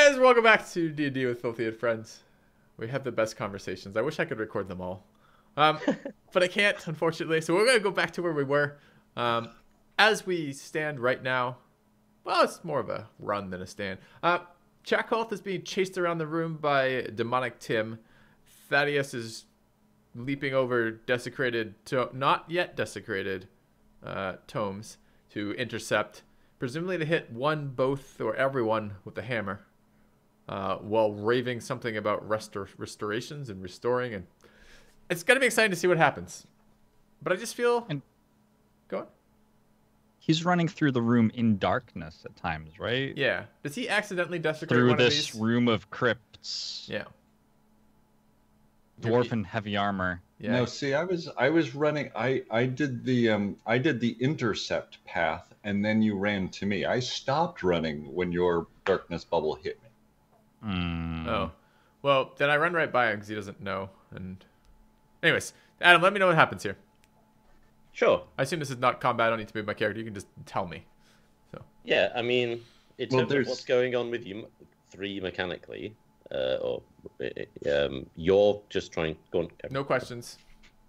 guys, welcome back to D&D with Filthy and Friends. We have the best conversations. I wish I could record them all. But I can't, unfortunately. So we're going to go back to where we were. As we stand right now, well, it's more of a run than a stand. Chakolth is being chased around the room by demonic Tim. Thaddeus is leaping over desecrated, not yet desecrated tomes to intercept, presumably to hit one, both, or everyone with the hammer, while raving something about restorations and restoring. And it's going to be exciting to see what happens. But I just feel... Go on. He's running through the room in darkness at times, right? Yeah. Does he accidentally desecrate through one of this these? room of crypts? Yeah. Dwarf in heavy armor. Yeah. No, see, I was running. I did the intercept path, and then you ran to me. I stopped running when your darkness bubble hit me. Oh, well, then I run right by him because he doesn't know. And anyways, Adam, let me know what happens here. Sure. I assume this is not combat. I don't need to move my character. You can just tell me. So. Yeah, I mean, in terms of what's going on with you three mechanically, you're just trying. Go on. No questions.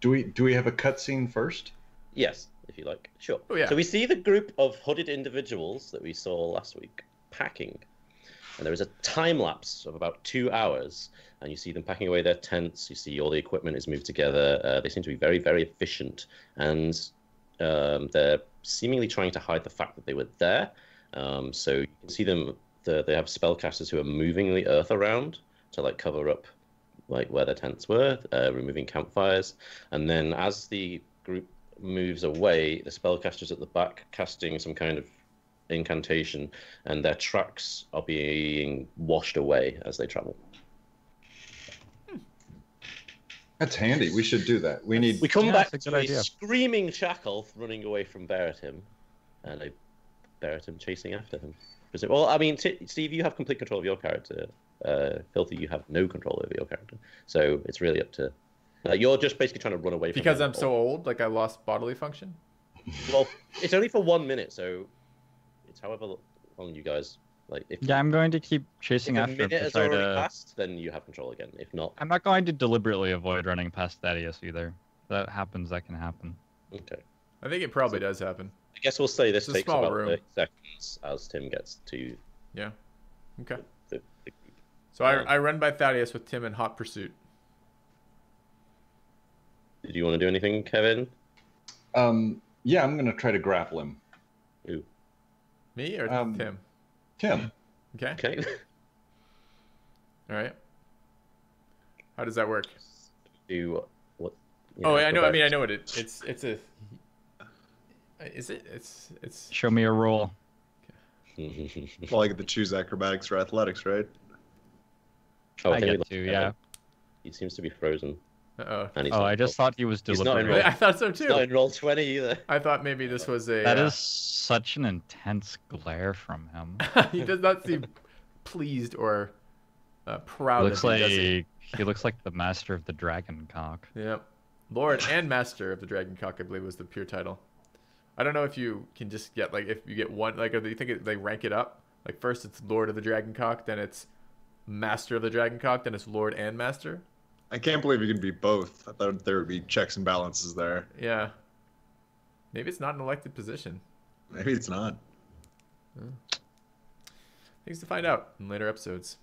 Do we have a cutscene first? Yes, if you like. Sure. Oh, yeah. So we see the group of hooded individuals that we saw last week packing, and there is a time lapse of about 2 hours, and you see them packing away their tents. You see all the equipment is moved together. They seem to be very, very efficient, and they're seemingly trying to hide the fact that they were there. So you can see them. They have spellcasters who are moving the earth around to like cover up like where their tents were, removing campfires, and then as the group moves away, the spellcasters at the back casting some kind of incantation, and their tracks are being washed away as they travel. That's handy. We should do that. We come back to a screaming Chakolth running away from Bereatim, and a Bereatim chasing after him. Well, I mean, Steve, you have complete control of your character. Filthy, you have no control over your character. So it's really up to... you're just basically trying to run away from because I'm so old, like I lost bodily function? Well, it's only for 1 minute, so it's however long you guys... Yeah, I'm going to keep chasing after him. If a minute has already passed, then you have control again. If not... I'm not going to deliberately avoid running past Thaddeus either. If that happens, that can happen. Okay. I think it probably does happen. I guess we'll say this takes about room. 30 seconds as Tim gets to... Yeah. Okay. The so I run by Thaddeus with Tim in hot pursuit. Did you want to do anything, Kevin? Yeah, I'm going to try to grapple him. Who? Me or Tim? Tim. Okay. Okay. All right. How does that work? Do what? Oh, I know. I mean, I know what it's a... Is it? It's. Show me a roll. Well, I get to choose acrobatics or athletics, right? Oh, I get to, yeah. He seems to be frozen. Uh-oh. Oh, I just thought he was deliberately... I thought so too. He's not in roll 20 either. I thought maybe this was a... That is such an intense glare from him. He does not seem pleased or proud. Looks like he looks like the master of the dragon cock. Yep. Lord and master of the dragon cock, I believe, was the pure title. I don't know if you can just get, like, if you get one, like, do you think they rank it up? Like, first it's Lord of the Dragon Cock, then it's Master of the Dragon Cock, then it's Lord and Master? I can't believe you can be both. I thought there would be checks and balances there. Yeah. Maybe it's not an elected position. Maybe it's not. Things to find out in later episodes.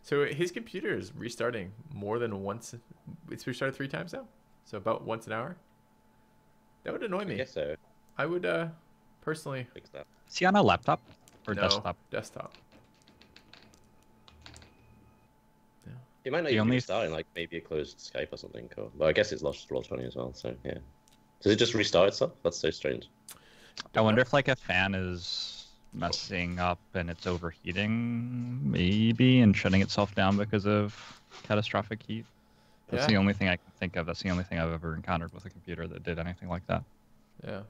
So his computer is restarting more than once. It's restarted 3 times now? So about once an hour? That would annoy me. I guess so. I would personally fix that. Is he on a laptop or no, desktop? Desktop. Yeah. It might not even be restarting, like maybe a closed Skype or something. Cool. Well, I guess it's lost Roll20 as well, so yeah. Does it just restart itself? That's so strange. I wonder if like a fan is messing up and it's overheating, maybe, and shutting itself down because of catastrophic heat. That's the only thing I can think of. That's the only thing I've ever encountered with a computer that did anything like that. Yeah.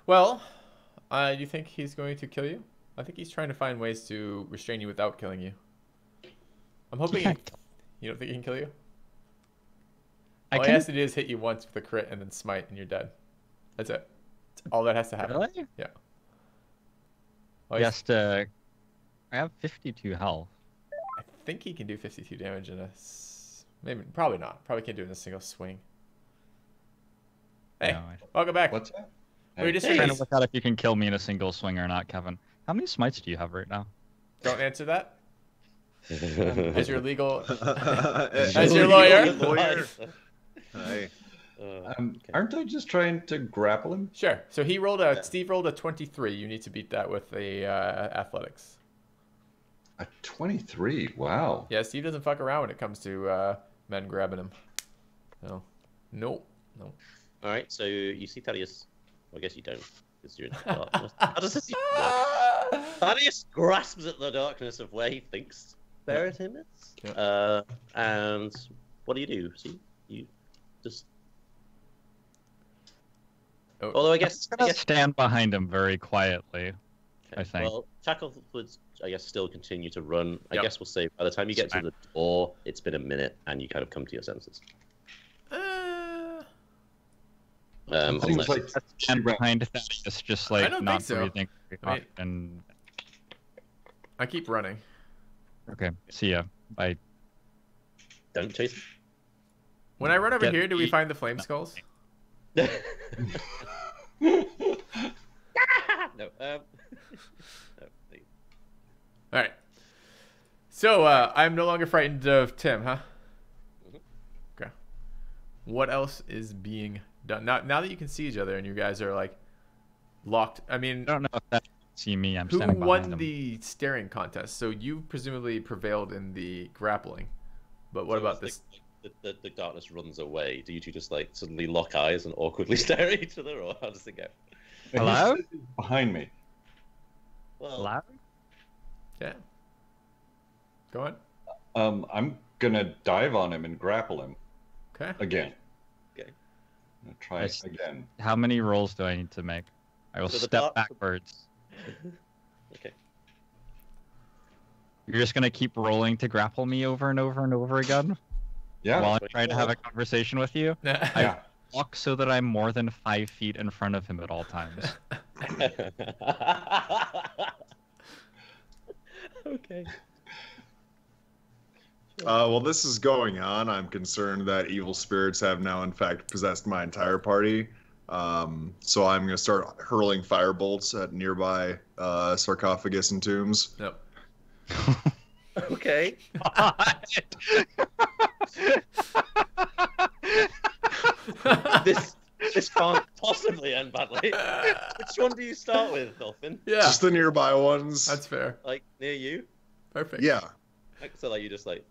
Well, do you think he's going to kill you? I think he's trying to find ways to restrain you without killing you. I'm hoping you don't think he can kill you? All he has to do is hit you once with a crit and then smite and you're dead. That's it. That's all that has to happen. Really? Yeah. He has to I have 52 health. I think he can do 52 damage in a... Maybe, probably not. Probably can't do it in a single swing. Hey, No, welcome back. What's that? We just I'm trying to finished. work out if you can kill me in a single swing or not, Kevin. How many smites do you have right now? Don't answer that. As your legal... As As your lawyer. Hey. Aren't I just trying to grapple him? Sure. So he rolled a... Steve rolled a 23. You need to beat that with the athletics. A 23. Wow. Yeah, Steve doesn't fuck around when it comes to men grabbing him. No. Nope. No. All right, so you see Thaddeus. Well, I guess you don't, because you're in the darkness. How does this even work? Thaddeus grasps at the darkness of where he thinks Bereatim is. Yep. And what do? See, you just. Oh. Although I guess. I'm gonna stand behind him very quietly. I think. Well, Chakolth would, I guess, still continue to run. I Yep. guess we'll say by the time you get to the door, it's been a minute, and you kind of come to your senses. It seems like Stand behind Thaddeus, just like don't not think so. breathing. I mean- And I keep running. okay, see ya. Bye. Don't chase When I run over Get here, do we beat. find the flame skulls? him. No. No, please. All right. So I'm no longer frightened of Tim, huh? Mhm. Okay. What else is being done now? Now that you can see each other and you guys are like locked. I mean, I don't know if that see me. I'm who standing behind won him. the staring contest? So you presumably prevailed in the grappling. But what So about it's this? like the darkness runs away. Do you two just like suddenly lock eyes and awkwardly stare at each other, or how does it go? Hello? He's behind me. Well, Hello? Yeah. Go on. I'm gonna dive on him and grapple him Okay. again. Okay. I'm gonna try Nice. again. How many rolls do I need to make? I will So the step dark- backwards. Okay. You're just gonna keep rolling to grapple me over and over and over again Yeah. while I'm Wait, trying to have a conversation with you? Yeah. Walk so that I'm more than 5 feet in front of him at all times. Okay. While this is going on, I'm concerned that evil spirits have now, in fact, possessed my entire party. So I'm going to start hurling firebolts at nearby sarcophagus and tombs. Nope. Okay. This can't possibly end badly. Which one do you start with, Dolphin? Yeah. Just the nearby ones. That's fair. Like near you? Perfect. Yeah. Like, so like you just like.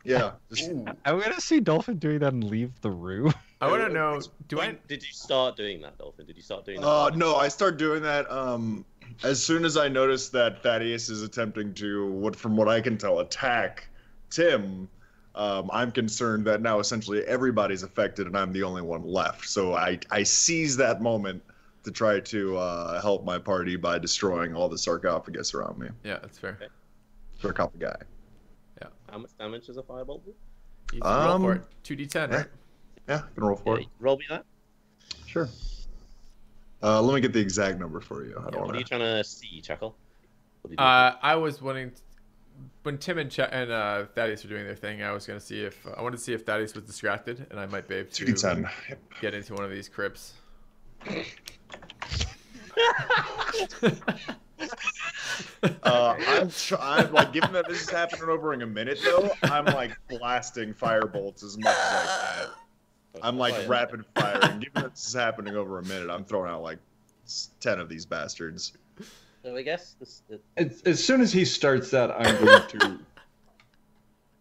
Yeah. Just, Ooh. I'm gonna see Dolphin doing that and leave the room. I want to know. Do I? Did you start doing that, Dolphin? Did you start doing that? no, I start doing that as soon as I notice that Thaddeus is attempting to, from what I can tell, attack Tim. I'm concerned that now essentially everybody's affected and I'm the only one left. So I seize that moment to try to help my party by destroying all the sarcophagus around me. Yeah, that's fair. Okay. Sarcophagi. How much damage does a firebolt do? You can roll for it. 2d10, right? Yeah, I can roll for it. Roll me that. Sure. Let me get the exact number for you. I don't What are want you to. trying to see, Chakolth? What are you doing? I was wanting, when Tim and Thaddeus were doing their thing, I was gonna see if I wanted to see if Thaddeus was distracted, and I might be able to 2d10. Yep. get into one of these crypts. I'm like, given that this is happening over in a minute, though, I'm like blasting firebolts as much as I can. I'm like rapid firing. Given that this is happening over a minute, I'm throwing out like 10 of these bastards. So I guess As soon as he starts that, I'm going to.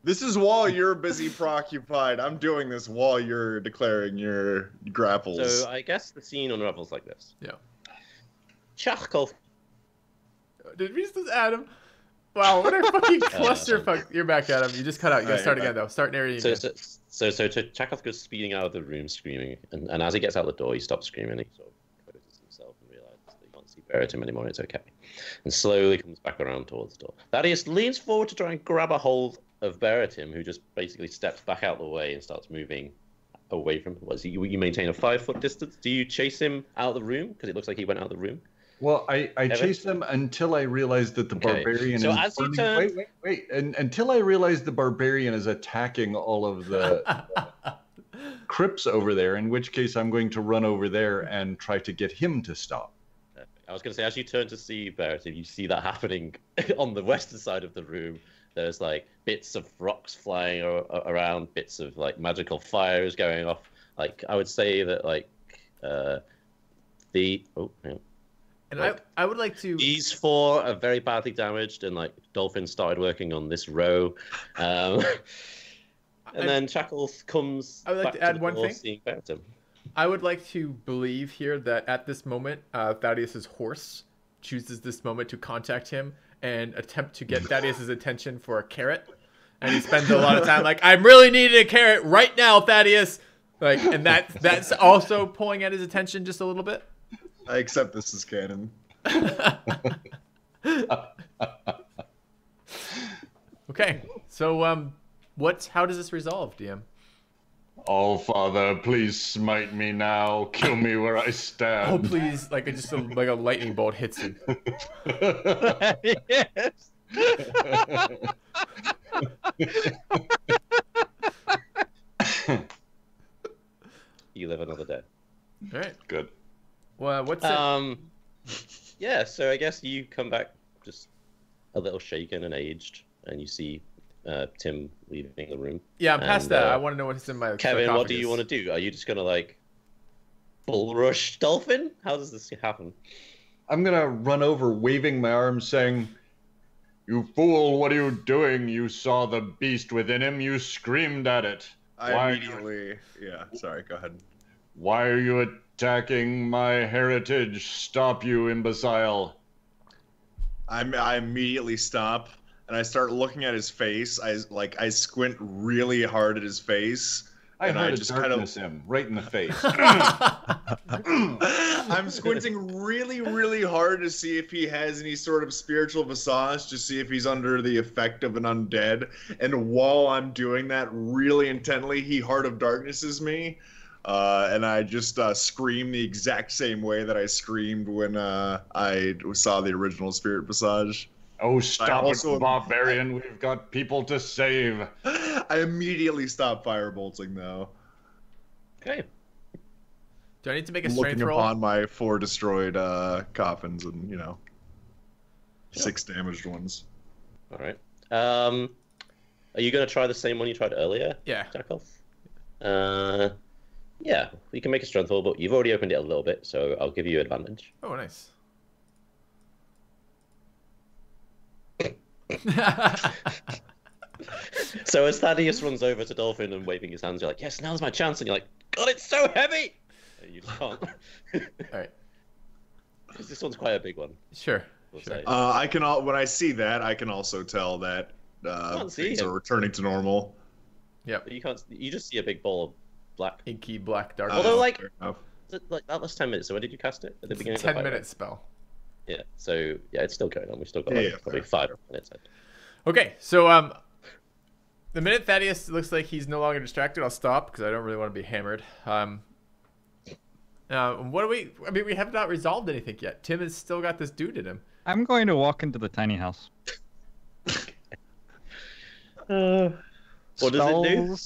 This is while you're busy preoccupied. I'm doing this while you're declaring your grapples. So I guess the scene unravels like this. Yeah. Chakolth. Did we just Adam? Wow, what a fucking clusterfuck! You're back, Adam. You just cut out. You gotta Alright, start you're again, though. Start narrating So again. Chakolth goes speeding out of the room, screaming, and as he gets out the door, he stops screaming. He sort of closes himself and realizes that he can't see Bereatim anymore. It's okay, and slowly comes back around towards the door. Thaddeus leans forward to try and grab a hold of Bereatim, who just basically steps back out the way and starts moving away from. You maintain a 5-foot distance. Do you chase him out of the room because it looks like he went out of the room? Well, I chased them until I realized that the barbarian So is as you burning. turn... Wait. And until I realized the barbarian is attacking all of the crypts over there, in which case I'm going to run over there and try to get him to stop. I was going to say, as you turn to see Bereatim, you see that happening on the western side of the room. There's like bits of rocks flying around, bits of like magical fires going off. Like I would say that like And I would like to. These four are very badly damaged, and like Dolphin started working on this row. And then Chakolth comes. I would like to add one thing. Seeing Bereatim. I would like to believe here that at this moment, Thaddeus's horse chooses this moment to contact him and attempt to get Thaddeus's attention for a carrot. And he spends a lot of time like, I'm really needing a carrot right now, Thaddeus. Like, and that's also pulling at his attention just a little bit. I accept this as canon. Okay, so how does this resolve, DM? Oh, Father, please smite me now. Kill me where I stand. Oh, please! Like like a lightning bolt hits him. Yes. You live another day. All right. Good. Well, what's it? Yeah. So I guess you come back just a little shaken and aged, and you see Tim leaving the room. Yeah, I'm past that. I want to know what's in my Kevin, sarcophagus. what do you want to do? Are you just gonna like bull rush Dolphin? How does this happen? I'm gonna run over, waving my arms, saying, "You fool! What are you doing? You saw the beast within him. You screamed at it. Yeah, sorry, go ahead. Why are you attacking my heritage? Stop, you imbecile!" I immediately stop and I start looking at his face. I squint really hard at his face. I just darkness him right in the face. I'm squinting really, really hard to see if he has any sort of spiritual visage, to see if he's under the effect of an undead. And while I'm doing that really intently, he Heart of Darknesses me. And I just scream the exact same way that I screamed when I saw the original spirit visage. Oh, stop it, barbarian. We've got people to save. I immediately stop firebolting, though. Okay. Do I need to make a strength Looking roll? upon my 4 destroyed coffins and, 6 damaged ones. All right. Are you going to try the same one you tried earlier? Yeah. Chakolth? Yeah, you can make a strength roll, but you've already opened it a little bit, so I'll give you advantage. Oh, nice. So as Thaddeus runs over to Dolphin and waving his hands, you're like, yes, now's my chance. And you're like, God, it's so heavy! And you just can't. Alright. Because this one's quite a big one. Sure. Say. When I see that, I can also tell that things are returning to normal. Yep. You just see a big ball of black. Inky black dark. Although, like that was 10 minutes. So when did you cast it? At the beginning of the 10-minute spell. Yeah. So yeah, it's still going on. We've still got probably 5 minutes. Okay, so the minute Thaddeus looks like he's no longer distracted, I'll stop because I don't really want to be hammered. What do we? I mean, we have not resolved anything yet. Tim has still got this dude in him. I'm going to walk into the tiny house. What does it do?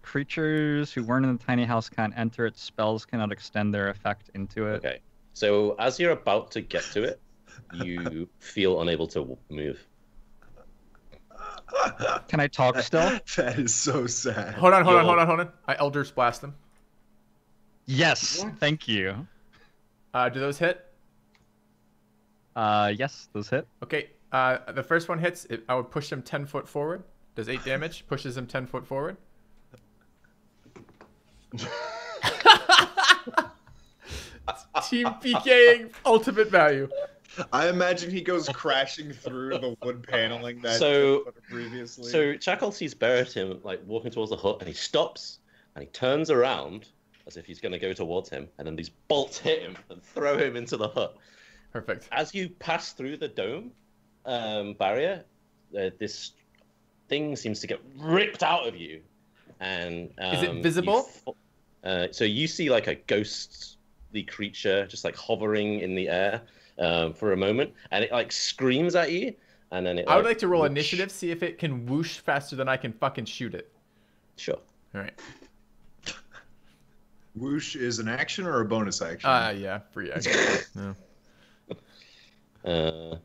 Creatures who weren't in the tiny house can't enter it. Spells cannot extend their effect into it. Okay. So as you're about to get to it, you feel unable to move. Can I talk still? That is so sad. Hold on. I Eldritch Blast them. Yes, thank you. Do those hit? Yes, those hit. Okay. The first one hits. I would push him 10 foot forward. Does 8 damage. Pushes him 10 foot forward. Team PKing ultimate value. I imagine he goes crashing through the wood paneling that previously. So Chakolth sees Bereatim like walking towards the hut, and he stops and he turns around as if he's going to go towards him, and then these bolts hit him and throw him into the hut. Perfect. As you pass through the dome barrier, this thing seems to get ripped out of you, and is it visible? So you see like a ghostly creature just like hovering in the air. for a moment, and it like screams at you, and then it. I would like to roll whoosh. initiative, see if it can whoosh faster than I can fucking shoot it. Sure. All right. Whoosh is an action or a bonus action? Yeah, free action. No.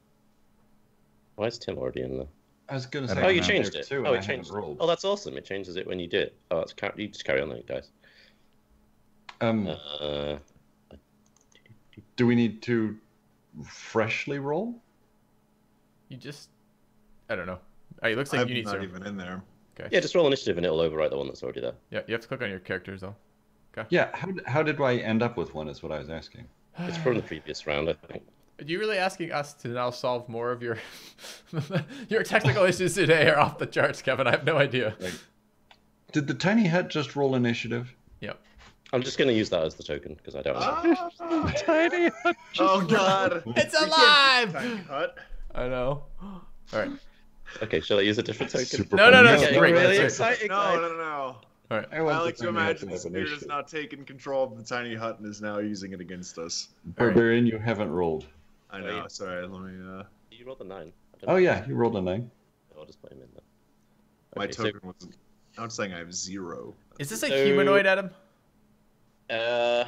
Why is Tim already in there? I was gonna say. Oh, you I'm changed there it. too, Oh, and it I changed. haven't rolled. Oh, that's awesome. It changes it when you do it. Oh, that's you just carry on then, guys. Do we need to freshly roll? You just, I don't know. It looks like I'm you need not to. even in there. Okay. Yeah, just roll initiative and it'll overwrite the one that's already there. Yeah, you have to click on your characters though. Okay. Yeah. How did I end up with one? Is what I was asking. It's from the previous round, I think. Are you really asking us to now solve more of your your technical issues today are off the charts, Kevin? I have no idea. Like, did the tiny hut just roll initiative? Yep. I'm just going to use that as the token because I don't know. Tiny. Oh god! It's We can't alive! do Tiny Hut. I know. All right. Okay, shall I use a different token? Super No, no, no, fun. that's Okay, great. really That's great. exciting. No, no, no. All right. I like to imagine the the spirit has now taken control of the tiny hut and is now using it against us. Barbarian, you haven't rolled. I know. Sorry, let me. You rolled a 9. I don't Oh know. yeah, you rolled a 9. I'll just put him in there. My Okay, so- token wasn't. I'm saying I have 0. Is this a So- humanoid, Adam? No,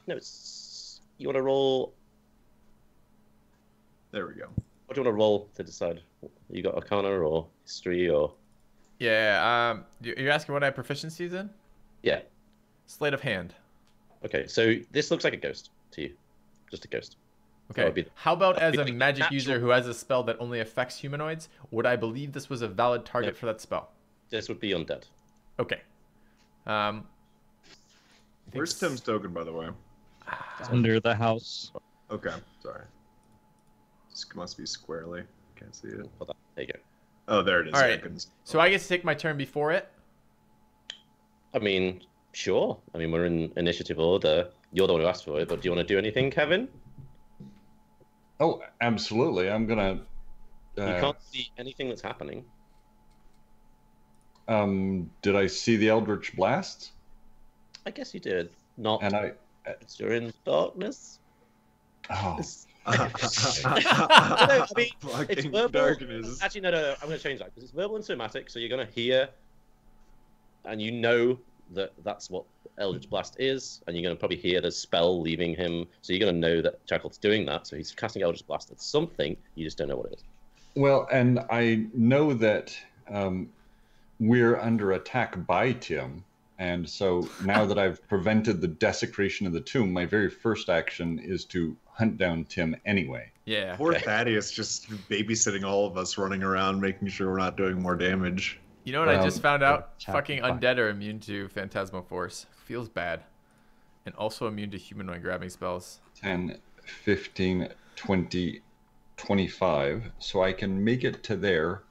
it's. You want to roll. There we go. What do you want to roll to decide? You got Arcana or History or. Yeah. You're asking what I have proficiencies in? Yeah. Sleight of hand. Okay, so this looks like a ghost to you. Just a ghost. That Okay. would be- How about as be a like magic natural- user who has a spell that only affects humanoids? Would I believe this was a valid target Nope. for that spell? This would be undead. Okay. I think Where's Tim's token, by the way? It's under the house. Okay, sorry. This must be squarely. Can't see it. Hold on. There you go. Oh, there it is. All Yeah, I right. couldn't see. So I get to take my turn before it. I mean, sure. I mean, we're in initiative order. You're the one who asked for it, but do you want to do anything, Kevin? Oh, absolutely. I'm gonna. You can't see anything that's happening. Did I see the Eldritch Blast? I guess you did. Not. And I. You're in darkness. Oh, No, I mean, it's Fucking verbal. darkness. Actually, no. I'm going to change that because it's verbal and somatic. So you're going to hear, and you know that that's what Eldritch Blast is, and you're going to probably hear the spell leaving him. So you're going to know that Chakolth's doing that. So he's casting Eldritch Blast at something. You just don't know what it is. well, and I know that we're under attack by Tim, and so now that I've prevented the desecration of the tomb, my very first action is to hunt down Tim anyway. Yeah. Poor Thaddeus just babysitting all of us, running around, making sure we're not doing more damage. You know what I just found out? attack Fucking by- undead are immune to Phantasmal Force. Feels bad. And also immune to humanoid grabbing spells. 10, 15, 20, 25. So I can make it to there.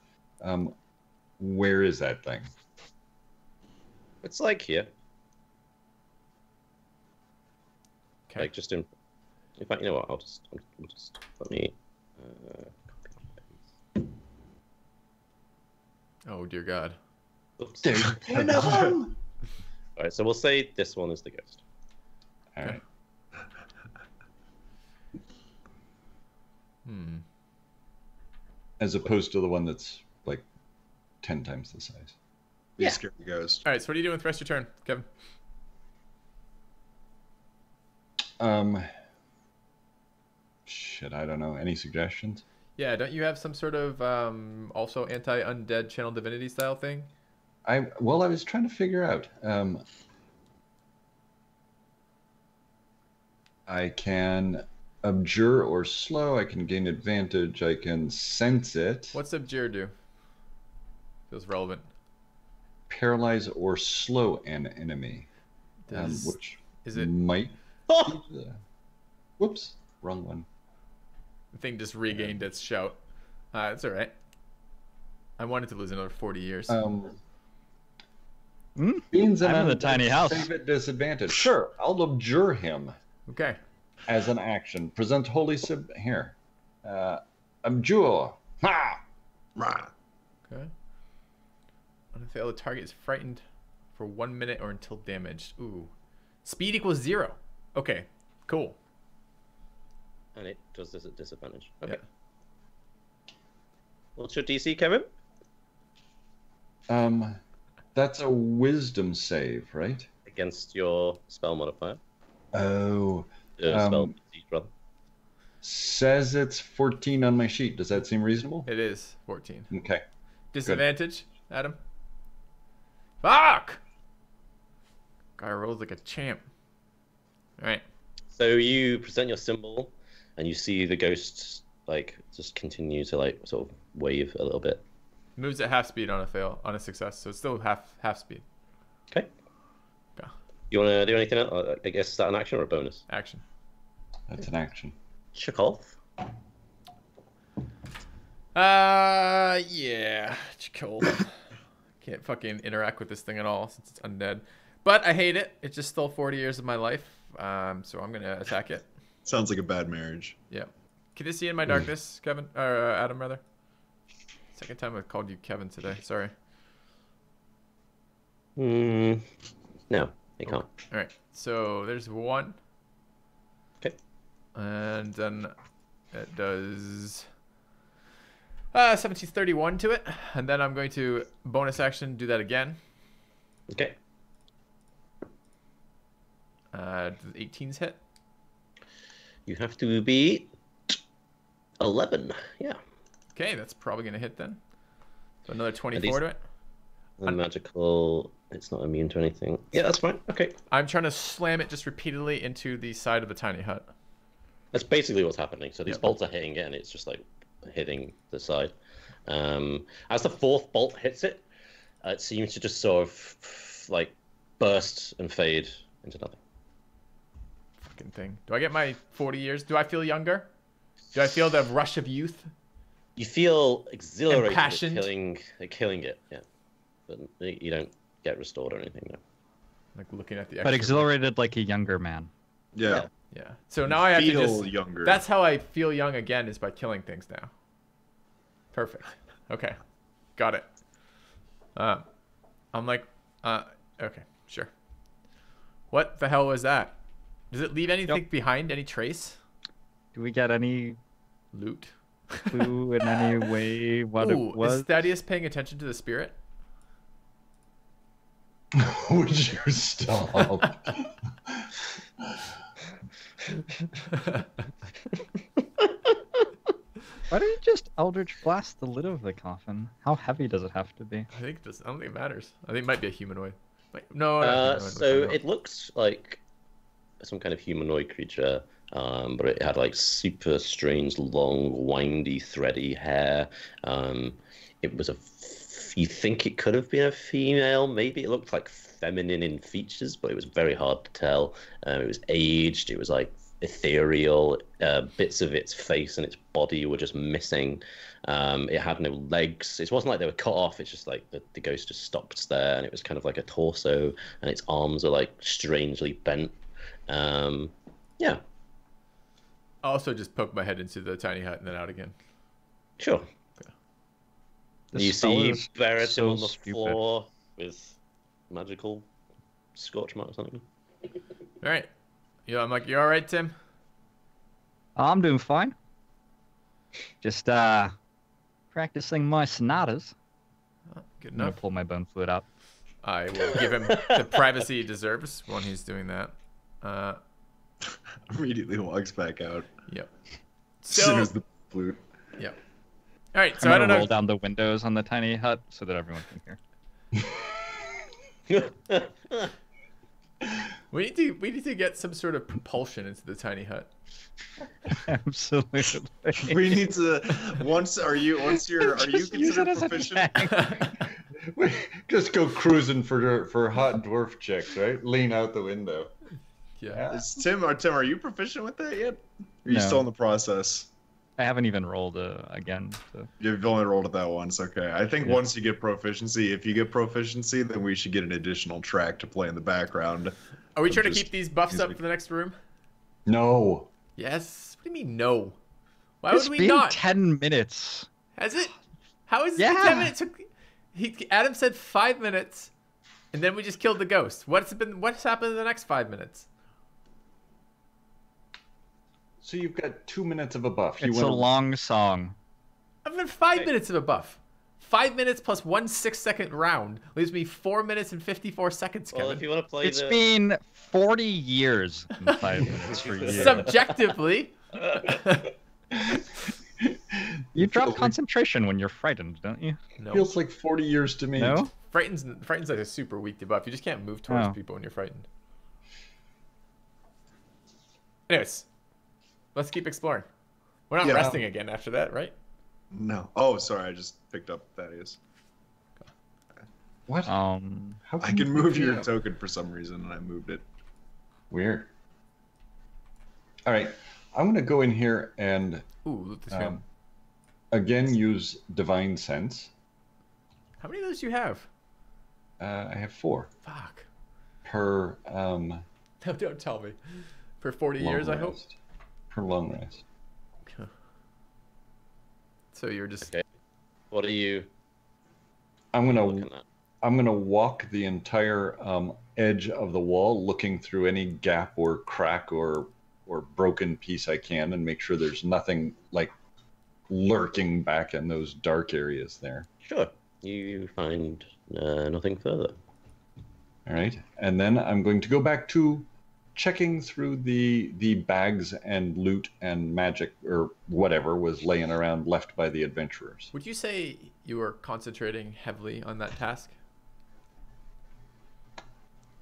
Where is that thing? It's like here. Okay. Like just in. In fact, you know what? I'll just let me. Oh dear God. Oops. There's one of them. All right, so we'll say this one is the ghost. All right. As opposed to the one that's like 10 times the size. Be Yeah. scared ghost. All right. So what are you doing with the rest of your turn, Kevin? Shit, I don't know. Any suggestions? Yeah. Don't you have some sort of also anti-undead channel divinity style thing? I was trying to figure out. I can abjure or slow. I can gain advantage. I can sense it. What's Abjure do? Feels relevant. Paralyze or slow an enemy, which Is it might. Oh! Be the... Whoops, wrong one. the thing just regained its shout? It's all right. I wanted to lose another 40 years. Beans and I'm in the undead tiny house. Save at disadvantage. Sure, I'll abjure him Okay. as an action. Present holy sib here. Abjure. Ha! Rah. Okay. Unfail, the target is frightened for 1 minute or until damaged. Ooh. Speed equals 0. Okay. Cool. And it does this at disadvantage. Okay. Yeah. What's your DC, Kevin? That's a wisdom save, right? Against your spell modifier. Oh. Spell DC, rather. Says it's 14 on my sheet. Does that seem reasonable? It is 14. Okay. Disadvantage, Adam? Fuck! Guy rolls like a champ. Alright. So you present your symbol, and you see the ghost like just continue to like sort of wave a little bit. Moves at half speed on a success, so it's still half speed. Okay. Okay. You want to do anything else? I guess is that an action or a bonus? Action. That's an action. Chakolth. Yeah. Chakolth. Can't fucking interact with this thing at all since it's undead. But I hate it. It just stole 40 years of my life. So I'm gonna attack it. Sounds like a bad marriage. Yeah. Can you see in my darkness, Kevin? Or Adam, rather? Second time I've called you Kevin today. Sorry. No, you can't. All right. So there's 1. Okay. And then it does 1731 to it. And then I'm going to bonus action do that again. Okay. Does 18s hit? You have to beat 11. Yeah. Okay, that's probably going to hit then. So another 24 to it. And magical, it's not immune to anything. Yeah, that's fine. Okay. I'm trying to slam it just repeatedly into the side of the tiny hut. That's basically what's happening. So these bolts are hitting it, and it's just like hitting the side. As the 4th bolt hits it, it seems to just sort of like burst and fade into nothing. Fucking thing. Do I get my 40 years? Do I feel younger? Do I feel the rush of youth? You feel exhilarated at Impassioned? killing it, yeah. But you don't get restored or anything, no. Like looking at the. But exhilarated like a younger man. Yeah. Yeah. So now I have to Feel just. younger. That's how I feel young again, is by killing things now. Perfect. Okay. Got it. I'm like, okay, sure. What the hell was that? Does it leave anything behind? Any trace? Do we get any Loot. clue in any way what Ooh, it was? is Thaddeus paying attention to the spirit? Would you stop? Why don't you just Eldritch Blast the lid of the coffin? How heavy does it have to be? I don't think it matters. I think it might be a humanoid. Like, no. Not humanoid, So but it looks like some kind of humanoid creature, but it had like super strange, long, windy, thready hair. It was you think it could have been a female, maybe. It looked like feminine in features, but it was very hard to tell. It was aged. It was like ethereal. Bits of its face and its body were just missing. It had no legs. It wasn't like they were cut off. It's just like the ghost just stopped there, and it was kind of like a torso, and its arms are like strangely bent. Yeah. I'll also just poke my head into the tiny hut and then out again. Sure. This You spell see is Bereatim so on the stupid. floor with magical scorch marks on him. All right. Yeah, I'm like, you all right, Tim? I'm doing fine. Just practicing my sonatas. Oh, good I'm gonna enough. pull my bone flute out. I will give him the privacy he deserves when he's doing that. Immediately walks back out. Yep. As soon So, as the flute. yep. All right. So I'm I gonna don't roll know. down the windows on the tiny hut so that everyone can hear. We need to get some sort of propulsion into the tiny hut. Absolutely. We need to. Are you Just use it considered as a proficient? tank. Just go cruising for hot dwarf chicks, right? Lean out the window. Yeah. Tim, are you proficient with that yet? Are you No. still in the process? I haven't even rolled again. So. You've only rolled it that once, okay. I think Yeah. once you get proficiency, if you get proficiency, then we should get an additional track to play in the background. Are we I'm trying to just keep these buffs up confused. for the next room? No. Yes. What do you mean no? Why It's would we been not? 10 minutes. Has it? How is it Yeah. 10 minutes? Adam said 5 minutes, and then we just killed the ghost. What's happened in the next 5 minutes? So you've got 2 minutes of a buff. It's a long song. I've been 5 minutes of a buff. 5 minutes plus 1 6-second round leaves me 4 minutes and 54 seconds, Kevin. Well, if you want to play It's been 40 years in 5 minutes for you. Subjectively. You drop concentration when you're frightened, don't you? No. Feels like 40 years to me. No? Frighten's like a super weak debuff. You just can't move towards people when you're frightened. Anyways, let's keep exploring. We're not resting again after that, right? No. Oh, sorry. I just picked up Thaddeus. What? How I can move your token for some reason, and I moved it. Weird. All right. I'm going to go in here and again use Divine Sense. How many of those do you have? I have 4. Fuck. Per... No, don't tell me. For 40 years, I hope? Per long rest. So you're just... Okay. What are you... I'm gonna walk the entire edge of the wall, looking through any gap or crack or broken piece I can, and make sure there's nothing like lurking back in those dark areas there. Sure. You find nothing further. All right, and then I'm going to go back to checking through the bags and loot and magic or whatever was laying around left by the adventurers. Would you say you were concentrating heavily on that task?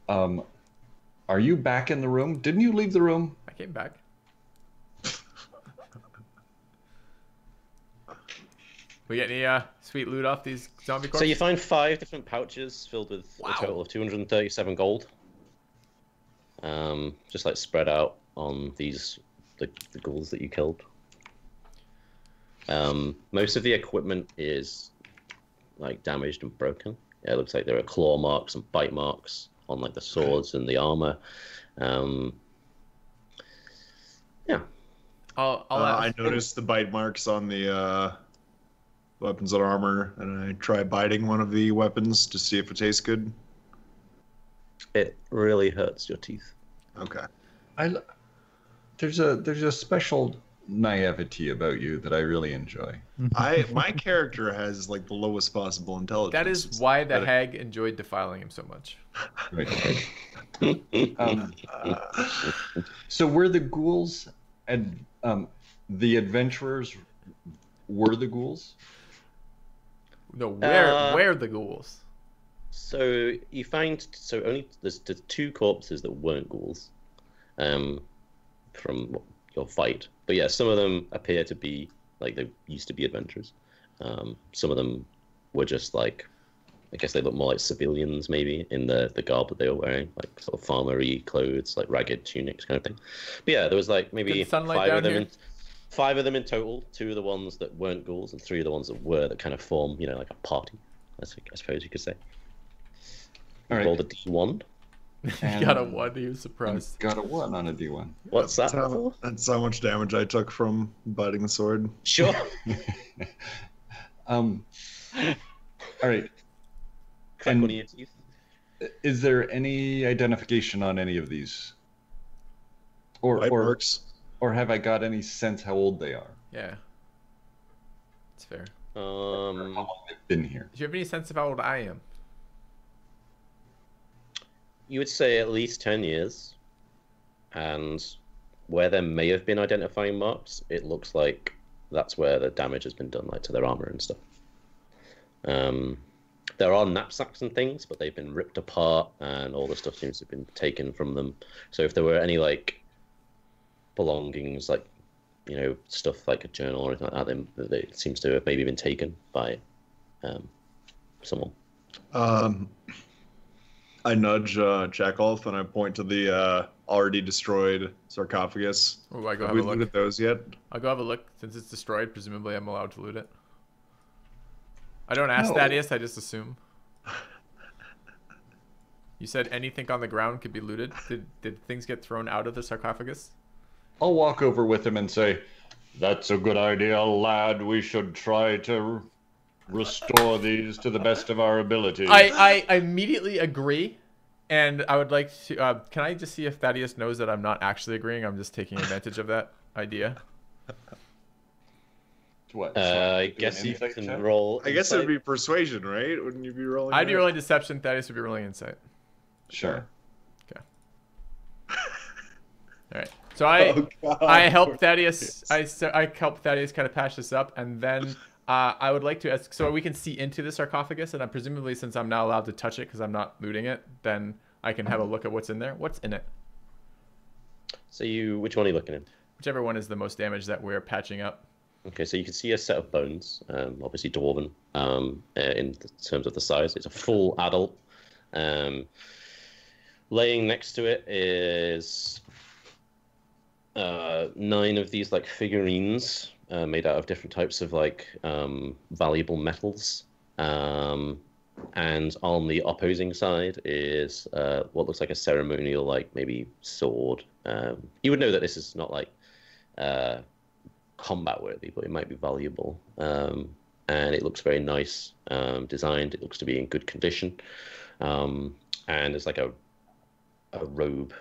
Are you back in the room? Didn't you leave the room? I came back. We get any sweet loot off these zombie corpses? So you find 5 different pouches filled with a total of 237 gold. Just like spread out on these the ghouls that you killed. Most of the equipment is like damaged and broken. Yeah, it looks like there are claw marks and bite marks on like the swords and the armor. Yeah. I noticed the bite marks on the weapons and armor, and I try biting one of the weapons to see if it tastes good. It really hurts your teeth. Okay. There's a special naivety about you that I really enjoy. My character has like the lowest possible intelligence. That is why the hag enjoyed defiling him so much. Right. So were the ghouls and the adventurers were the ghouls? No, where the ghouls? So you find only there's 2 corpses that weren't ghouls, from your fight. But yeah, some of them appear to be like they used to be adventurers. Some of them were just like, I guess they look more like civilians maybe in the garb that they were wearing, like sort of farmery clothes, like ragged tunics kind of thing. But yeah, there was like maybe 5 of them. 5 of them in total. 2 of the ones that weren't ghouls, and 3 of the ones that were, that kind of form, like a party. I suppose you could say. All right. Rolled a D1. You got a 1. He was surprised. Got a 1 on a D1. What's that for? That's how much damage I took from biting the sword. Sure. All right. Crack one of your teeth. Is there any identification on any of these? Or have I got any sense how old they are? Yeah. It's fair. How long they've been here? Do you have any sense of how old I am? You would say at least 10 years. And where there may have been identifying marks, it looks like that's where the damage has been done, like to their armor and stuff. There are knapsacks and things, but they've been ripped apart and all the stuff seems to have been taken from them. So if there were any like belongings, like stuff like a journal or anything like that, then it seems to have maybe been taken by someone. I nudge Chakolth and I point to the already destroyed sarcophagus. Oh, I go have have we a look. looted those yet? I'll go have a look. Since it's destroyed, presumably I'm allowed to loot it. I don't ask Thaddeus, I just assume. You said anything on the ground could be looted. Did things get thrown out of the sarcophagus? I'll walk over with him and say, "That's a good idea, lad. We should try to restore these to the best of our ability." I immediately agree, and I would like to. Can I just see if Thaddeus knows that I'm not actually agreeing? I'm just taking advantage of that. idea. What? I Do an guess you insight can check? roll. I guess it would insight. be persuasion, right? Wouldn't you be rolling? I'd be that? rolling deception. Thaddeus would be rolling insight. Sure. All right. So I Oh, God. I help Thaddeus. I help Thaddeus kind of patch this up, and then I would like to ask, so we can see into the sarcophagus, and presumably since I'm not allowed to touch it because I'm not looting it, then I can have a look at what's in there. What's in it? So which one are you looking at? Whichever one is the most damage that we're patching up. Okay, so you can see a set of bones, obviously dwarven in terms of the size. It's a full adult. Laying next to it is 9 of these like figurines made out of different types of like valuable metals. And on the opposing side is what looks like a ceremonial, like maybe sword. You would know that this is not like combat worthy, but it might be valuable. And it looks very nice designed. It looks to be in good condition. And there's like a robe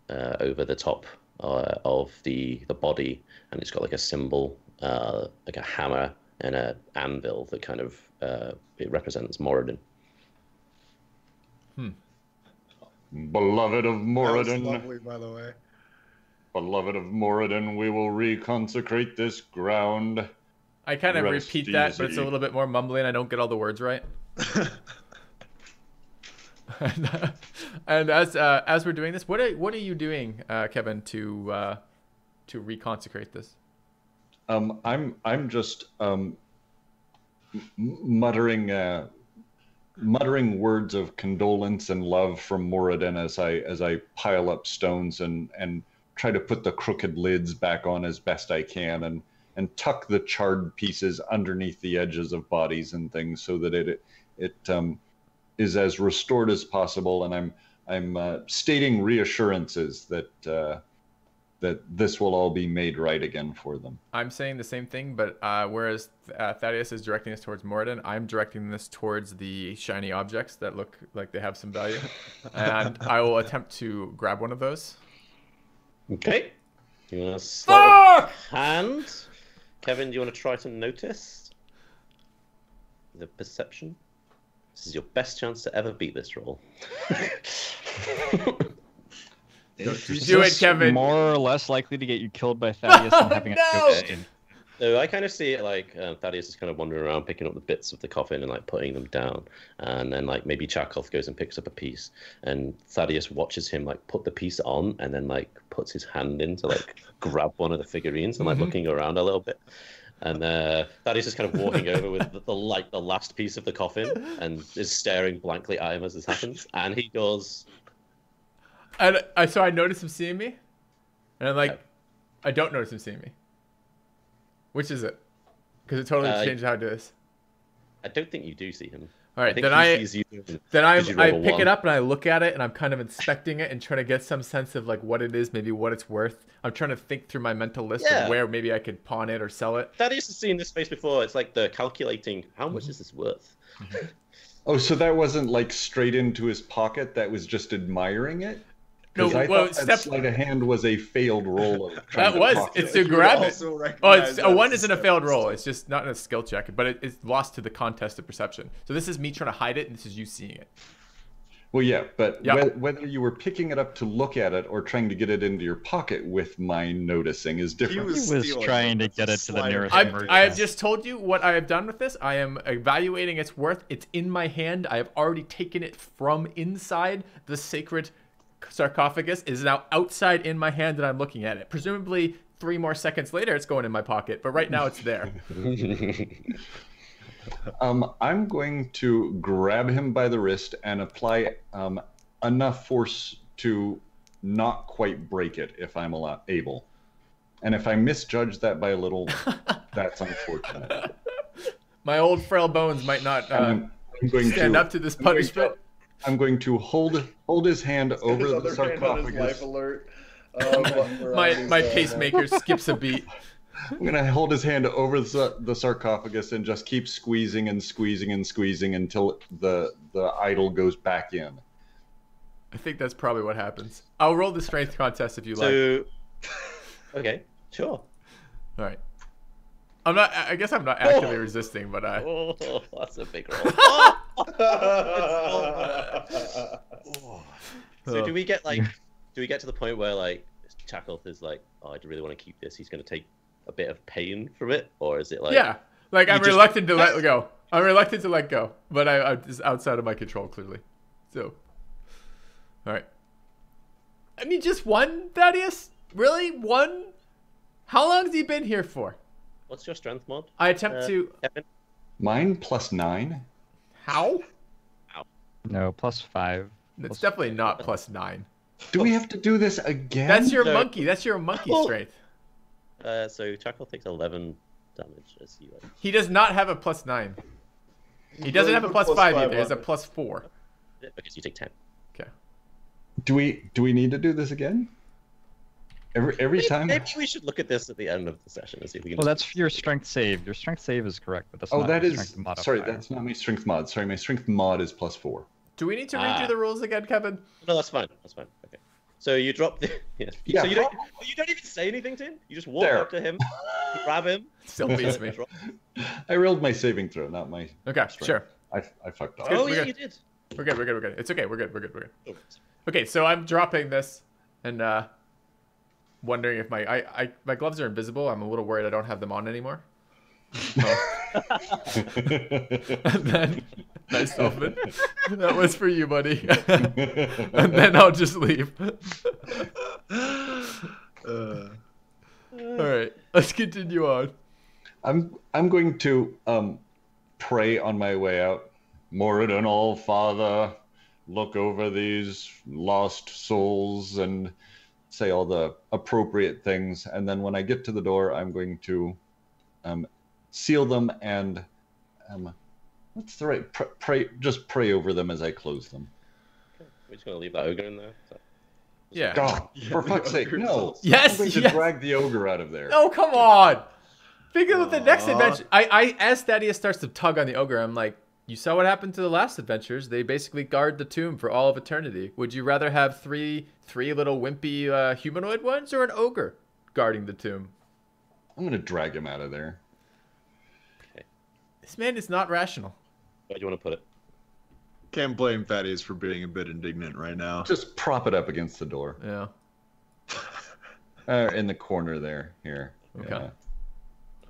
over the top of the body, and it's got like a symbol, like a hammer and an anvil that kind of it represents Moradin. Beloved of That was Moradin, lovely, by the way. beloved of Moradin, we will reconsecrate this ground. I kind of Rest repeat that, but it's a easy. little bit more mumbling. I don't get all the words right. And as we're doing this, what are you doing, Kevin, to reconsecrate this? I'm just muttering words of condolence and love from Moradin as I pile up stones and try to put the crooked lids back on as best I can and tuck the charred pieces underneath the edges of bodies and things so that it is as restored as possible. And I'm stating reassurances that that this will all be made right again for them. I'm saying the same thing, but whereas Thaddeus is directing us towards Moradin, I'm directing this towards the shiny objects that look like they have some value. And I will attempt to grab one of those. Okay. You want to slide a hand? Kevin, do you want to try to notice the perception? This is your best chance to ever beat this roll. You do it, Kevin. More or less likely to get you killed by Thaddeus than having no! a joke in. So I kind of see it like Thaddeus is kind of wandering around picking up the bits of the coffin and like putting them down, and then like maybe Chakolth goes and picks up a piece, and Thaddeus watches him like put the piece on and then like puts his hand in to like grab one of the figurines and like looking around a little bit, and Thaddeus is kind of walking over with the last piece of the coffin and is staring blankly at him as this happens, and he goes. And so I notice him seeing me, and I'm like, I don't notice him seeing me. Which is it? Because it totally changes how I do this. I don't think you do see him. All right, think then he I sees you I roll a pick one. it up and I look at it and I'm kind of inspecting it and trying to get some sense of like what it is, maybe what it's worth. I'm trying to think through my mental list Yeah. of where maybe I could pawn it or sell it. Thaddeus has seen this face before. It's like the calculating how much is this worth. Oh, so that wasn't like straight into his pocket, that was just admiring it? No, Because I well, thought that sleight of hand was a failed roll of trying That to was. pocket It's it. to grab it. Also Oh, recognize it's that a 1 as isn't a step failed by roll. step. It's just not in a skill check, but it's lost to the contest of perception. So this is me trying to hide it, and this is you seeing it. Well, yeah, but Yep. whether you were picking it up to look at it or trying to get it into your pocket with my noticing is different. He was stealing trying to it. get it to the Slide nearest it. emergency. I have just told you what I have done with this. I am evaluating its worth. It's in my hand. I have already taken it from inside the sacred sarcophagus. It is now outside in my hand, and I'm looking at it. Presumably 3 more seconds later, it's going in my pocket, but right now it's there. I'm going to grab him by the wrist and apply enough force to not quite break it if I'm able. And if I misjudge that by a little, that's unfortunate. My old frail bones might not I'm going stand to, up to this punishment. I'm going to hold his hand over His the other hand on his life sarcophagus. alert. My pacemaker skips a beat. I'm going to hold his hand over the sarcophagus and just keep squeezing and squeezing and squeezing until the idol goes back in. I think that's probably what happens. I'll roll the strength contest if you like. So, okay, sure. All right. I'm not. I guess I'm not actively resisting, but I. Oh, that's a big roll. So do we get to the point where like Chakolth is like, oh, I really want to keep this. He's going to take a bit of pain from it, or is it like? Yeah, like I'm reluctant to let go. I'm reluctant to let go, but I'm just outside of my control clearly. So, all right. I mean, just one, Thaddeus? Really, one? How long has he been here for? What's your strength mod? I attempt to. Kevin? Mine +9. How? No, +5. It's definitely not +9. Do we have to do this again? That's your monkey. That's your monkey strength. So Chakolth takes 11 damage as you. He does not have a +9. He doesn't have a +5 either. He has a +4. Because you take 10. Okay. Do we need to do this again? Every time? Maybe we should look at this at the end of the session and see if we can. Well, that's your strength save. Your strength save is correct, but that's Oh, not that your is. strength modifier. Sorry, that's not my strength mod. Sorry, my strength mod is +4. Do we need to redo the rules again, Kevin? No, that's fine. That's fine. Okay. So you drop the. Yeah, so you don't even say anything to him. You just walk up to him, grab him. Still beats me. I rolled my saving throw, not my. Okay, strength. sure. I fucked up. Oh We're yeah, good. you did. We're good. It's okay. We're good. Oh, Okay, so I'm dropping this and wondering if my gloves are invisible. I'm a little worried I don't have them on anymore. And then, nice Dolphin. That was for you, buddy. And then I'll just leave. All right, let's continue on. I'm going to pray on my way out. Moradin, all Father, look over these lost souls and say all the appropriate things. And then when I get to the door, I'm going to seal them and what's the right pray? Just pray over them as I close them. Okay. We're just gonna leave that ogre in there. Yeah. God, for fuck's sake, no! Yes, I'm going to drag the ogre out of there. Oh, come on! Think of the next adventure. As Thaddeus starts to tug on the ogre, I'm like, you saw what happened to the last adventures. They basically guard the tomb for all of eternity. Would you rather have three little wimpy humanoid ones or an ogre guarding the tomb? I'm going to drag him out of there. Okay. This man is not rational. Where do you want to put it? Can't blame Thaddeus for being a bit indignant right now. Just prop it up against the door. Yeah. In the corner there. Here. Okay. Yeah. All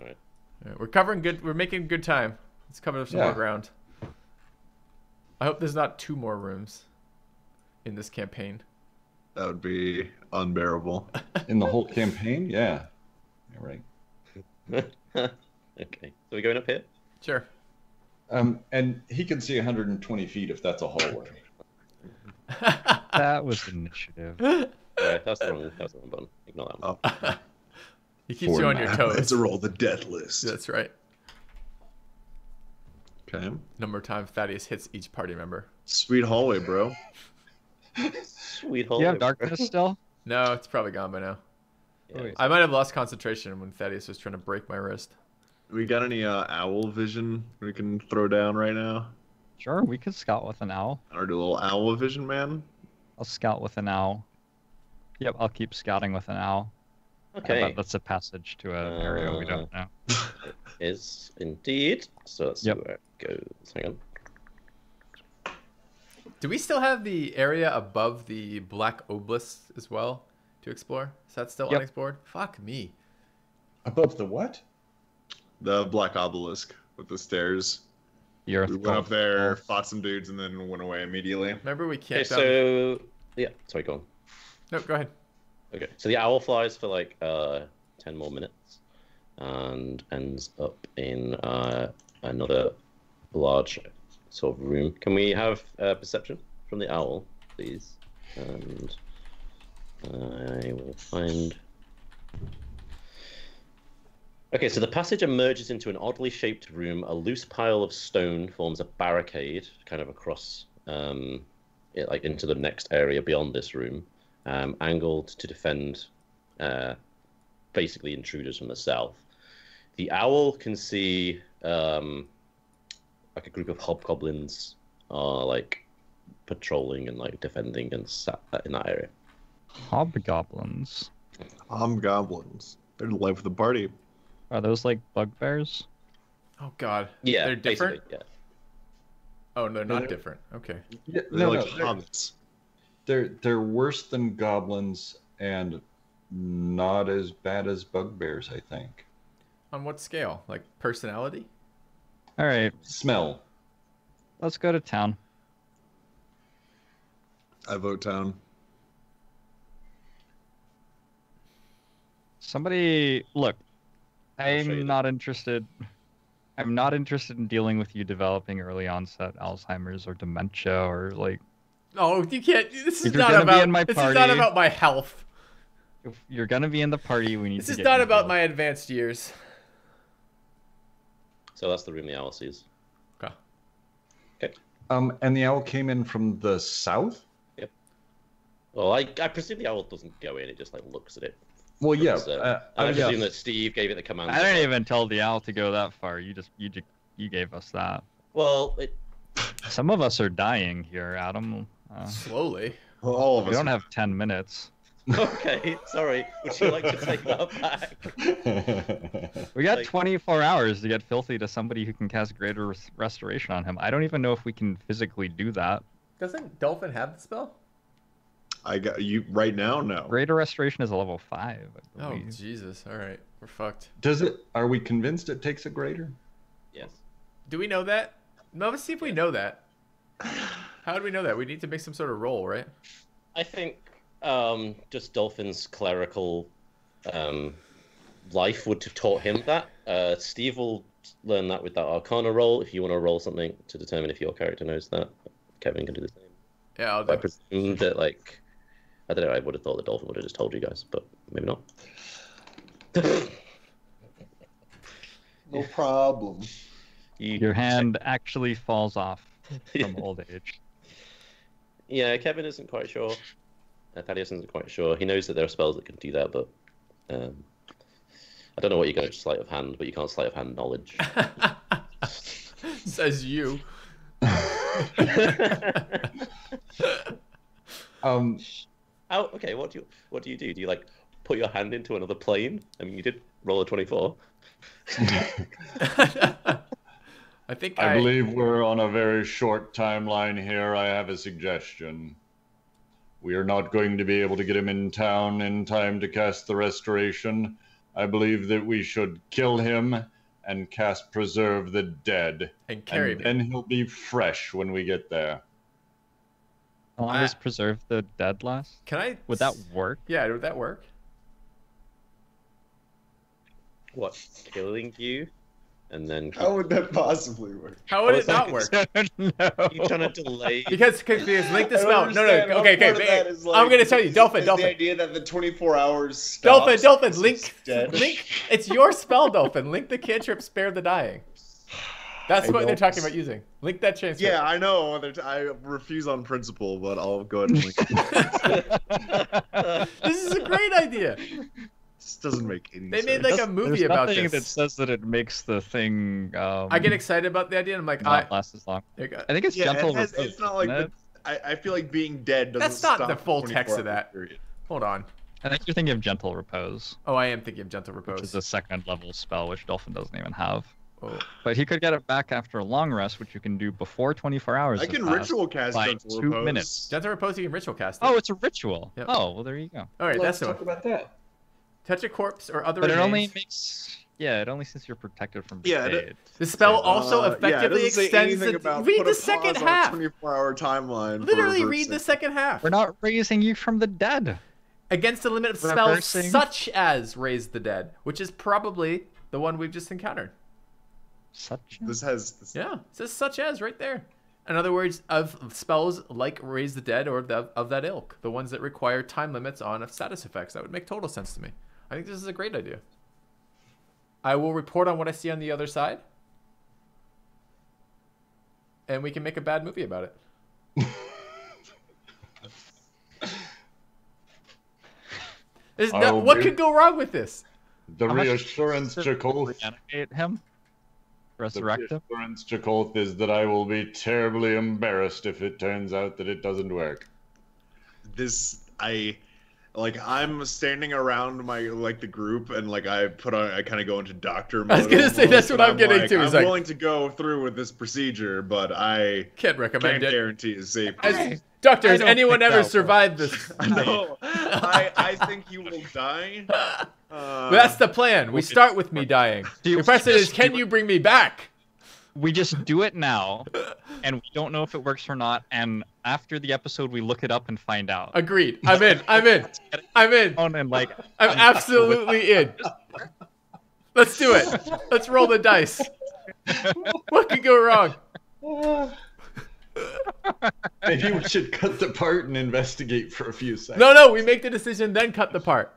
right. All right, we're covering good. We're making good time. Let's cover some more ground. I hope there's not 2 more rooms in this campaign. That would be unbearable. In the whole campaign? Yeah. Yeah, right. Okay. So we're going up here? Sure. And he can see 120 feet if that's a hallway. That was initiative. That's the wrong button. Ignore that one. Oh, He keeps you on your toes. let's roll the death list. That's right. Okay. Number of times Thaddeus hits each party member. Sweet hallway, bro. Sweet hole. Do you have darkness still? No, it's probably gone by now. Yeah. I might have lost concentration when Thaddeus was trying to break my wrist. We got any owl vision we can throw down right now? Sure, we could scout with an owl. Or do a little owl vision, man? I'll scout with an owl. Yep, I'll keep scouting with an owl. Okay. But that's a passage to an area we don't know. It is indeed. So let's see where it goes. Hang on. Do we still have the area above the black obelisk as well to explore? Is that still unexplored? Fuck me. Above the what? The black obelisk with the stairs. The earth We went up there, fought some dudes, and then went away immediately. Remember we Okay, camped out? so yeah, sorry, go on. No, go ahead. Okay, so the owl flies for like 10 more minutes and ends up in another large sort of room. Can we have perception from the owl, please? And I will find. Okay, so the passage emerges into an oddly shaped room. A loose pile of stone forms a barricade, kind of across, like into the next area beyond this room, angled to defend, basically intruders from the south. The owl can see, like a group of hobgoblins are like patrolling and like defending and sat in that area. Hobgoblins. Hobgoblins. They're the life of the party. Are those like bugbears? Oh God. Yeah, They're different. basically, yeah. Oh, they're not different. Okay. Yeah, They're no, like no, hobbits. they're worse than goblins and not as bad as bugbears, I think. On what scale? Like personality? All right, Smell. let's go to town. I vote town. Somebody, look, show you I'm not interested. I'm not interested in dealing with you developing early onset Alzheimer's or dementia or like. Oh, you can't. This is If you're not gonna be about. in my This is not party- about my health. If you're gonna be in the party, we need This to is get not you about healed. my advanced years. So that's the room the owl sees. Okay. And the owl came in from the south? Well, I presume the owl doesn't go in; it just like looks at it. Well, yeah. I yeah. presume that Steve gave it the command. I didn't even tell the owl to go that far. You gave us that. Well, Some of us are dying here, Adam. Slowly. Well, all of We us. don't have 10 minutes. okay. Sorry. Would you like to take that back? We got Like- 24 hours to get Filthy to somebody who can cast Greater Restoration on him. I don't even know if we can physically do that. Doesn't Dolphin have the spell? I got you right now. No. Greater Restoration is a level 5. I Oh believe. Jesus! All right, we're fucked. Does it? Are we convinced it takes a greater? Yes. Do we know that? No, let's see if we know that. How do we know that? We need to make some sort of roll, right? I think just Dolphin's clerical life would have taught him that. Steve will learn that with that Arcana roll. If you want to roll something to determine if your character knows that, Kevin can do the same. Yeah, I'll do I it. presume that, like, I don't know. I would have thought the Dolphin would have just told you guys, but maybe not. No problem. Your hand actually falls off from old age. Yeah, Kevin isn't quite sure. Thaddeus isn't quite sure. He knows that there are spells that can do that, but I don't know what you got sleight of hand, but you can't sleight of hand knowledge. Says you. Oh, okay. What do you do? Do you like put your hand into another plane? I mean, you did roll a 24. I think I believe we're on a very short timeline here. I have a suggestion. We are not going to be able to get him in town in time to cast the restoration. I believe that we should kill him and cast Preserve the Dead. and carry And me. then he'll be fresh when we get there. How long does Preserve the Dead last? Can I? Would that work? Yeah, would that work? What? Killing you, and then How would that possibly work? How would it not work? you trying to delay? Because link the I spell. don't No, understand. okay, Part of okay. that is, I'm gonna tell you, Dolphin, is Dolphin. The idea that the 24 hours stops. Dolphin, because link, it's dead. link. It's your spell, Dolphin. Link the cantrip, spare the dying. That's I what they're don't- talking about using. Link that chain. Yeah, I know. I refuse on principle, but I'll go ahead and link it. This is a great idea. This doesn't make any They sense. made like a movie There's about nothing this. that says that it makes the thing. I get excited about the idea, and I'm like, not last as long. there you go. I think it's Yeah, gentle. it has, repose, it's not like isn't the, it? I feel like being dead doesn't That's not stop the full 24 text of hour that. period. Hold on. I think you're thinking of gentle repose, Oh, I am thinking of gentle which repose. is a second level spell, which Dolphin doesn't even have. Oh. But he could get it back after a long rest, which you can do before 24 hours. I have can passed ritual cast by gentle 2 repose. minutes. Gentle repose, you can ritual cast it. Oh, it's a ritual. Yep. Oh, well, there you go. All right, Let's that's the talk one. about that. Touch a corpse or other But it remains. only makes. Yeah, it only says you're protected from Yeah, decay. The spell also Yeah, it effectively doesn't say extends anything the. about Read put the a second pause on a half. 24-hour timeline. for Literally read reversing. the second half. We're not raising you from the dead. Against a limit of spells Reversing. such as Raise the Dead, which is probably the one we've just encountered. Such. This has. This, Yeah, it says such as right there. In other words, of spells like Raise the Dead or of that ilk, the ones that require time limits on status effects. That would make total sense to me. I think this is a great idea. I will report on what I see on the other side. And we can make a bad movie about it. What could go wrong with this? The How much reassurance, does it Chakolth. Reanimate him. The Resurrect him. reassurance, Chakolth, is that I will be terribly embarrassed if it turns out that it doesn't work. this I like I'm standing around the group, and like I kind of go into doctor mode. I was gonna say that's what I'm getting to. I'm willing to go through with this procedure, but I can't recommend it. Guarantee his safety. Doctor, has anyone ever survived this? No, I think you will die. That's the plan. We start with me dying. The question is, can you bring me back? We just do it now, and we don't know if it works or not. And after the episode, we look it up and find out. Agreed. I'm in. I'm in. I'm in. And like, I'm absolutely in. Let's do it. Let's roll the dice. What could go wrong? Maybe we should cut the part and investigate for a few seconds. No, we make the decision, then cut the part.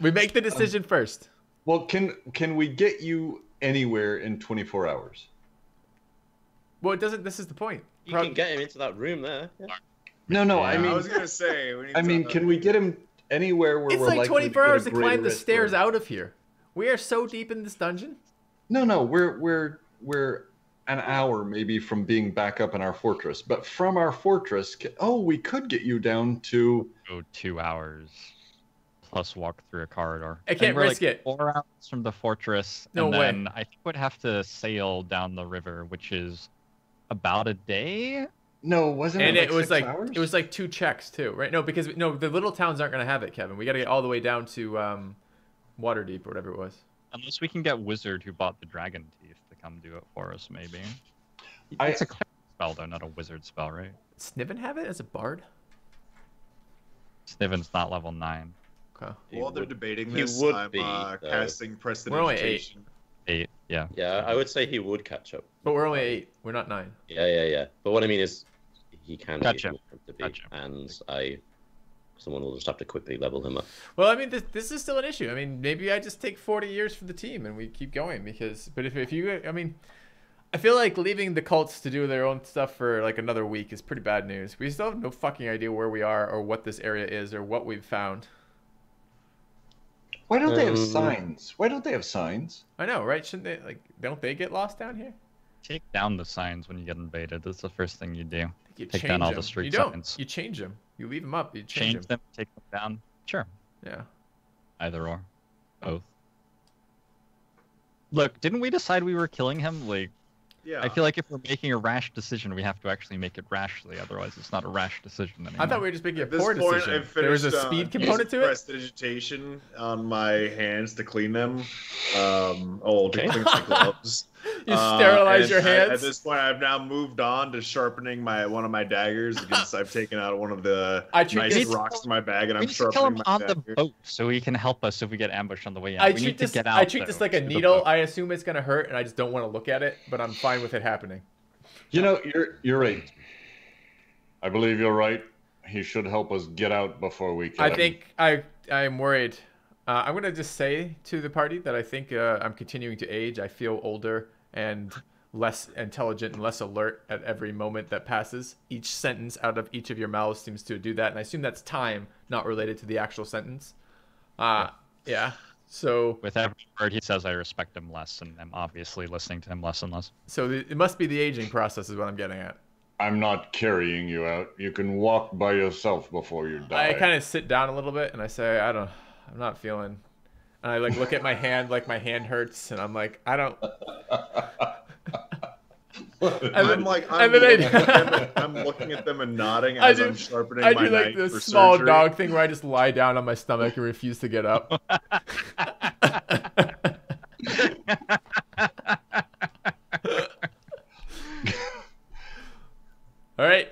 We make the decision first. Well, can we get you anywhere in 24 hours? Well, it doesn't. This is the point. You can get him into that room there. Yeah. No. I mean, I was gonna say. Can we get him anywhere where it's we're like 24 hours to climb the stairs out of here. We are so deep in this dungeon. No, we're an hour maybe from being back up in our fortress, but from our fortress, we could get you down to 2 hours plus walk through a corridor. I can't risk it. 4 hours from the fortress, No way. Then I think we'd have to sail down the river, which is about a day. No, wasn't it? And it was 6 like hours? it was like 2 checks too, right? No, because the little towns aren't gonna have it, Kevin. We got to get all the way down to Waterdeep or whatever it was. Unless we can get Wizard who bought the dragon teeth to come do it for us, maybe. I- It's a cleric spell though, not a wizard spell, right? Sniven have it as a bard? Sniven's not level 9. Okay. While they're debating he this, would I'm be, casting We're only 8. prestidigitation. 8, yeah. Yeah, I would say he would catch up. But we're only 8. We're not 9. Yeah. But what I mean is, he can Gotcha. be to be, Gotcha. and someone will just have to quickly level him up. Well, I mean, this is still an issue. I mean, maybe I just take 40 years for the team and we keep going but if you, I mean, I feel like leaving the cults to do their own stuff for like another week is pretty bad news. We still have no fucking idea where we are or what this area is or what we've found. Why don't they have signs? Why don't they have signs? I know, right? Shouldn't they, like, don't they get lost down here? Take down the signs when you get invaded. That's the first thing you do. You Take change down all them. the street You don't. signs. You change them. You leave them up. You change them. them, take them down. Sure. Yeah. Either or. Both. Look, didn't we decide we were killing him? Like, Yeah. I feel like if we're making a rash decision, we have to actually make it rashly. Otherwise, it's not a rash decision anymore. I thought we were just making a At this poor point, decision. I've There was a finished, speed component to it. prestidigitation on my hands to clean them. To clean my gloves. You sterilize and your hands. At this point, I've now moved on to sharpening one of my daggers. I've taken out one of the I treat nice this- rocks from my bag, and We I'm need to kill sharpening him my on dagger. the boat so he can help us if we get ambushed on the way out. I We treat need this. to get out. I treat this like a to the needle. boat. I assume it's gonna hurt, and I just don't want to look at it. But I'm fine with it happening. You know, you're right. I believe you're right. He should help us get out before we kill I him. think I'm worried. I'm gonna just say to the party that I think I'm continuing to age. I feel older and less intelligent and less alert at every moment that passes. Each sentence out of each of your mouths seems to do that, and I assume that's time, not related to the actual sentence. Yeah. So With every word he says, I respect him less, and I'm obviously listening to him less and less. it must be the aging process is what I'm getting at. I'm not carrying you out. You can walk by yourself before you die. I kind of sit down a little bit and I say, I'm not feeling. And I like look at my hand, like my hand hurts, and I'm like, I don't. I'm looking at them and nodding I as do- I'm sharpening I my do like knife the for small surgery. dog thing where I just lie down on my stomach and refuse to get up. All right.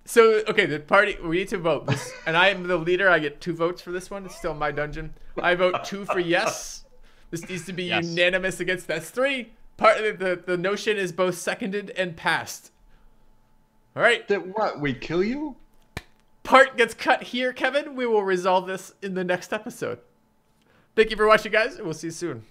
So, okay, the party, we need to vote. And I am the leader. I get 2 votes for this one. It's still my dungeon. I vote 2 for yes. This needs to be Yes. unanimous against that's 3. Part of the notion is both seconded and passed. All right. That what? We kill you? Part gets cut here, Kevin. We will resolve this in the next episode. Thank you for watching, guys. We'll see you soon.